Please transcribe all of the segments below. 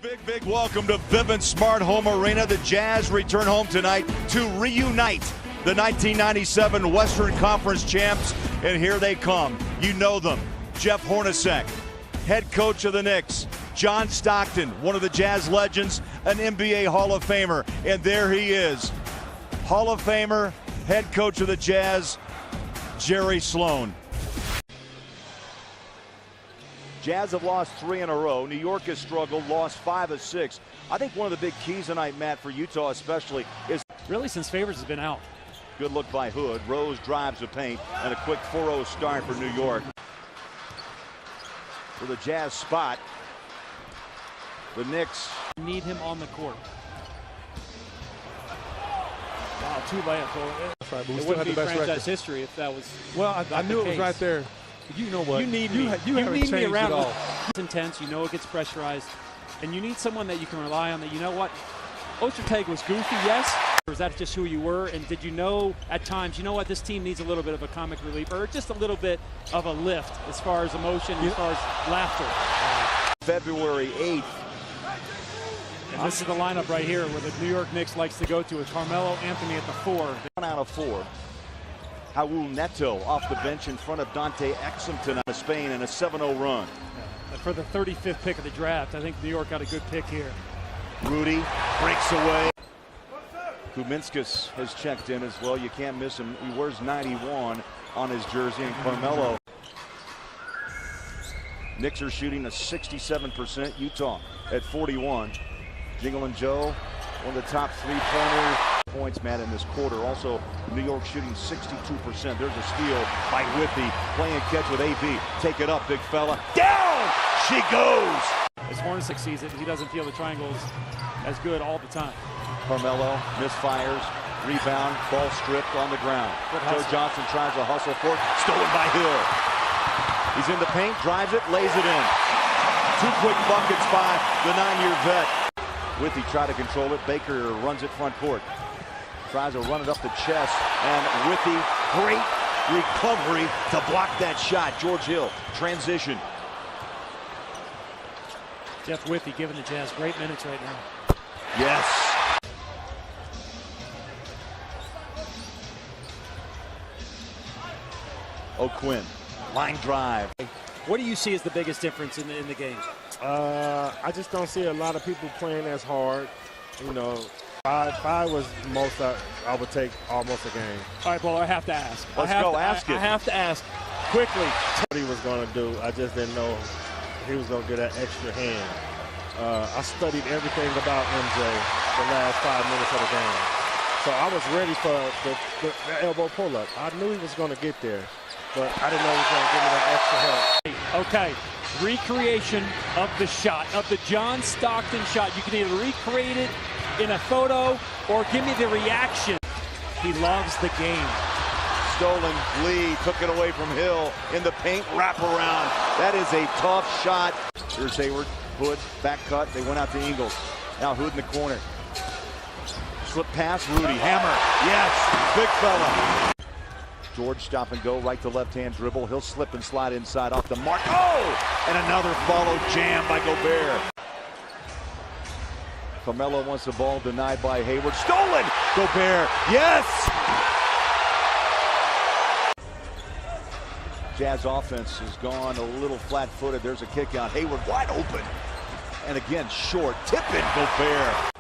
Big welcome to Vivint Smart Home Arena. The Jazz return home tonight to reunite the 1997 Western Conference champs, and here they come. You know them. Jeff Hornacek, head coach of the Knicks. John Stockton, one of the Jazz legends, an NBA Hall of Famer, and there he is. Hall of Famer, head coach of the Jazz, Jerry Sloan. Jazz have lost 3 in a row. New York has struggled, lost 5 of 6. I think one of the big keys tonight, Matt, for Utah especially, is really since Favors has been out. Good look by Hood. Rose drives the paint, and a quick 4-0 start for New York. For the Jazz spot, the Knicks need him on the court. Wow, 2 layups. That's right, but we it still wouldn't had be the best franchise record. history if that was. Well, I knew it was right there. You know what? You need me. You haven't need me changed around. at all. It's intense. You know it gets pressurized, and you need someone that you can rely on. That you know what, Ostertag was goofy, yes. Or is that just who you were? And did you know at times, you know what, this team needs a little bit of a comic relief, or just a little bit of a lift as far as emotion, as far as laughter. February 8th. And this is the lineup right here where the New York Knicks likes to go to with Carmelo Anthony at the 4. 1 out of 4. Raul Neto off the bench in front of Dante Exum out of Spain in a 7-0 run. Yeah. For the 35th pick of the draft, I think New York got a good pick here. Rudy breaks away. Kuminskis has checked in as well. You can't miss him. He wears 91 on his jersey. And Carmelo. Knicks are shooting a 67%. Utah at 41. Jingle and Joe, one of the top 3-pointers. Points, Matt, in this quarter. Also, New York shooting 62%. There's a steal by Whitby. Playing catch with AB. Take it up, big fella. Down! She goes! As Hornacek sees it, he doesn't feel the triangles as good all the time. Carmelo misfires. Rebound. Ball stripped on the ground. Joe Johnson tries to hustle for it. Stolen by Hill. He's in the paint, drives it, lays it in. 2 quick buckets by the 9-year vet. Whitby tried to control it. Baker runs it front court. Tries to run it up the chest. And Whitby, great recovery to block that shot. George Hill, transition. Jeff Whitby giving the Jazz great minutes right now. Yes. O'Quinn, line drive. What do you see as the biggest difference in the game? I just don't see a lot of people playing as hard. You know, five was the most I would take almost a game. All right, Paul, I have to ask. Let's go, ask it. I have to ask quickly. What he was going to do, I just didn't know he was going to get that extra hand. I studied everything about MJ the last 5 minutes of the game. So I was ready for the elbow pull-up. I knew he was going to get there, but I didn't know he was going to give me that extra help. Okay, recreation of the shot, of the John Stockton shot. You can either recreate it in a photo or give me the reaction. He loves the game. Stolen. Lee took it away from Hill in the paint, wrap around. That is a tough shot. Here's Hayward, Hood, back cut. They went out to Ingles. Now Hood in the corner. Slip pass, Rudy, hammer. Yes, big fella. George stop and go, right to left-hand dribble. He'll slip and slide inside off the mark. Oh! And another follow jam by Gobert. Carmelo wants the ball denied by Hayward. Stolen! Gobert, yes! Jazz offense has gone a little flat-footed. There's a kick out. Hayward wide open. And again, short. Tip in Gobert.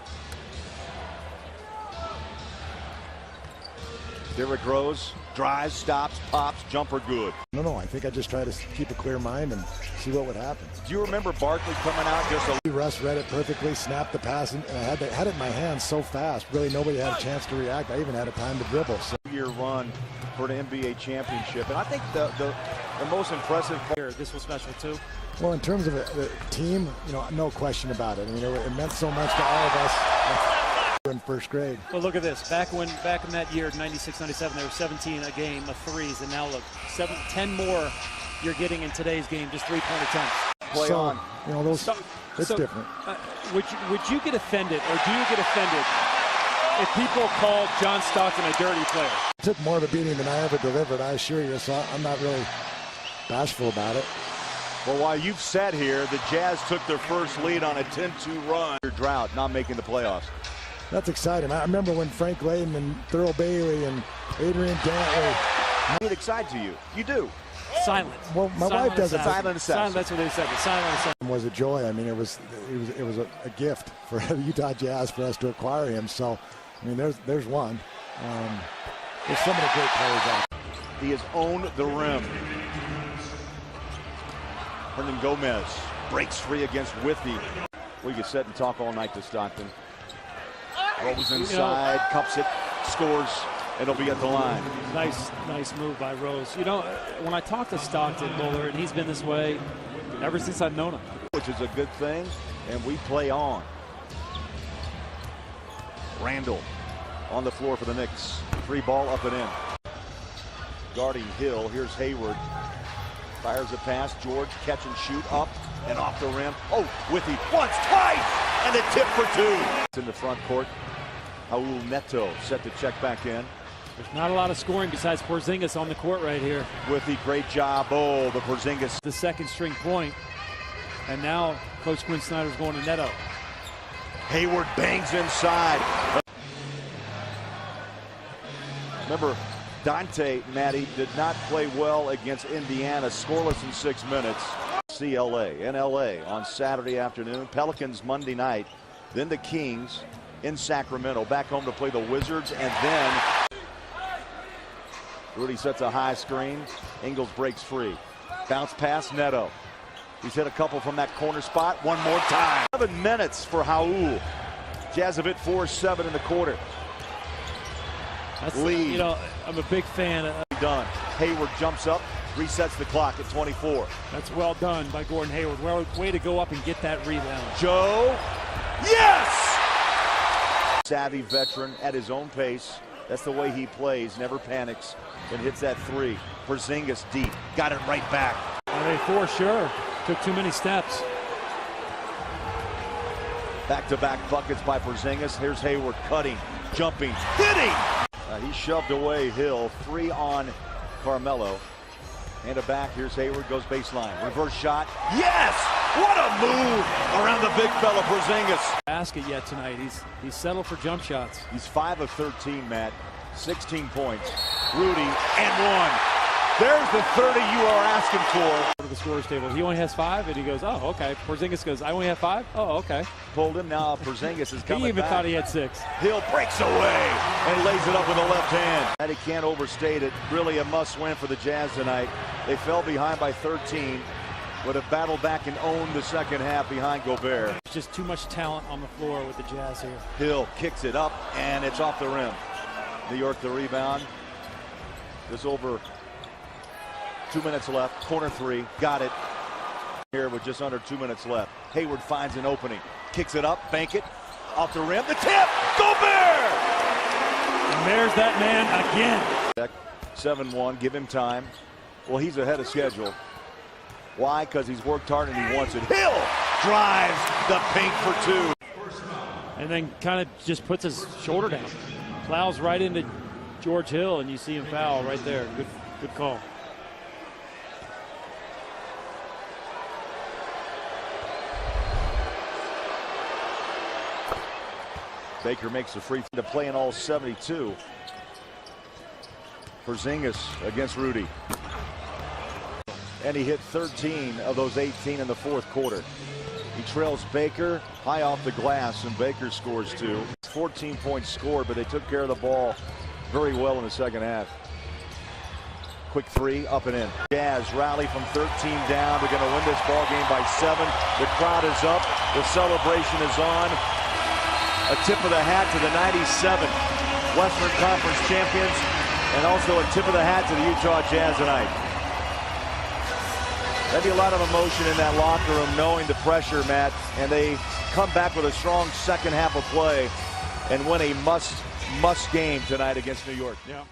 Derrick Rose drives, stops, pops, jumper good. No, I think I just try to keep a clear mind and see what would happen. Do you remember Barkley coming out just a... Russ read it perfectly, snapped the pass, and I had it in my hands so fast. Really, nobody had a chance to react. I even had a time to dribble. So. Year run for an NBA championship, and I think the most impressive player. This was special too. Well, in terms of the team, you know, no question about it. I mean, it meant so much to all of us. In first grade. Well, look at this. Back in that year, 96, 97, there were 17 a game of threes, and now look, 10 more you're getting in today's game, just 3-point attempts. Play on. You know, it's different. Would you get offended, or do you get offended if people call John Stockton a dirty player? It took more of a beating than I ever delivered, I assure you, so I'm not really bashful about it. Well, while you've sat here, the Jazz took their first lead on a 10-2 run. Drought, not making the playoffs. That's exciting. I remember when Frank Layden and Thurl Bailey and Adrian Dantley. It excites you. You do. Silent. Well, my wife does it. Silent assassin. That's what they said. The silent assassin. It was a joy. I mean, it was a gift for the Utah Jazz for us to acquire him. So, I mean, there's one. There's so many great players out. He has owned the rim. Hernan Gomez breaks free against Withy. We can sit and talk all night to Stockton. Rolls inside, cups it, scores, and it'll be at the line. Nice move by Rose. You know, when I talk to Stockton, Buller, and he's been this way ever since I've known him. Which is a good thing, and we play on. Randall on the floor for the Knicks. Free ball up and in. Guarding Hill, here's Hayward. Fires a pass, George catch and shoot, up and off the rim. Oh, Withy, once, twice, and a tip for two. It's in the front court. Raul Neto set to check back in. There's not a lot of scoring besides Porzingis on the court right here. Withy, great job. Oh, the Porzingis. The second string point. And now Coach Quinn Snyder's going to Neto. Hayward bangs inside. Remember, Dante, Matty, did not play well against Indiana, scoreless in 6 minutes. CLA in LA on Saturday afternoon. Pelicans Monday night. Then the Kings in Sacramento. Back home to play the Wizards. And then Rudy sets a high screen. Ingles breaks free. Bounce pass, Neto. He's hit a couple from that corner spot. One more time. 7 minutes for Raul. Jazz have hit 4-7 in the quarter. That's, lead. You know, I'm a big fan of done. Hayward jumps up, resets the clock at 24. That's well done by Gordon Hayward. Well, way to go up and get that rebound. Joe, yes! Savvy veteran at his own pace. That's the way he plays, never panics, and hits that three. Porzingis deep, got it right back. They for sure took too many steps. Back-to-back buckets by Porzingis. Here's Hayward cutting, jumping, hitting! He shoved away Hill, 3 on Carmelo. And a back, here's Hayward, goes baseline. Reverse shot, yes! What a move around the big fella, Porzingis. Basket yet tonight, he's settled for jump shots. He's 5 of 13, Matt, 16 points. Rudy, and 1. There's the 30 you are asking for. To the scorer's table, he only has 5, and he goes, oh, okay. Porzingis goes, I only have 5? Oh, okay. Pulled him, now Porzingis is coming He even back. thought he had 6. Hill breaks away and lays it up with the left hand. And he can't overstate it. Really a must-win for the Jazz tonight. They fell behind by 13, would have battled back and owned the second half behind Gobert. There's just too much talent on the floor with the Jazz here. Hill kicks it up, and it's off the rim. New York the rebound. Just over 2 minutes left. Corner 3, got it. Here with just under 2 minutes left. Hayward finds an opening. Kicks it up, bank it. Off the rim, the tip! Gobert! And there's that man again. 7-1, give him time. Well, he's ahead of schedule. Why? Because he's worked hard and he wants it. Hill drives the paint for 2. And then kind of just puts his shoulder down. Plows right into George Hill, and you see him foul right there. Good call. Baker makes the free throw to play in all 72. Porzingis against Rudy. And he hit 13 of those 18 in the fourth quarter. He trails Baker high off the glass, and Baker scores 2. 14 points scored, but they took care of the ball very well in the second half. Quick 3, up and in. Jazz rally from 13 down. They're going to win this ball game by 7. The crowd is up. The celebration is on. A tip of the hat to the 97 Western Conference champions, and also a tip of the hat to the Utah Jazz tonight. There'll be a lot of emotion in that locker room knowing the pressure, Matt, and they come back with a strong second half of play and win a must game tonight against New York. Yeah.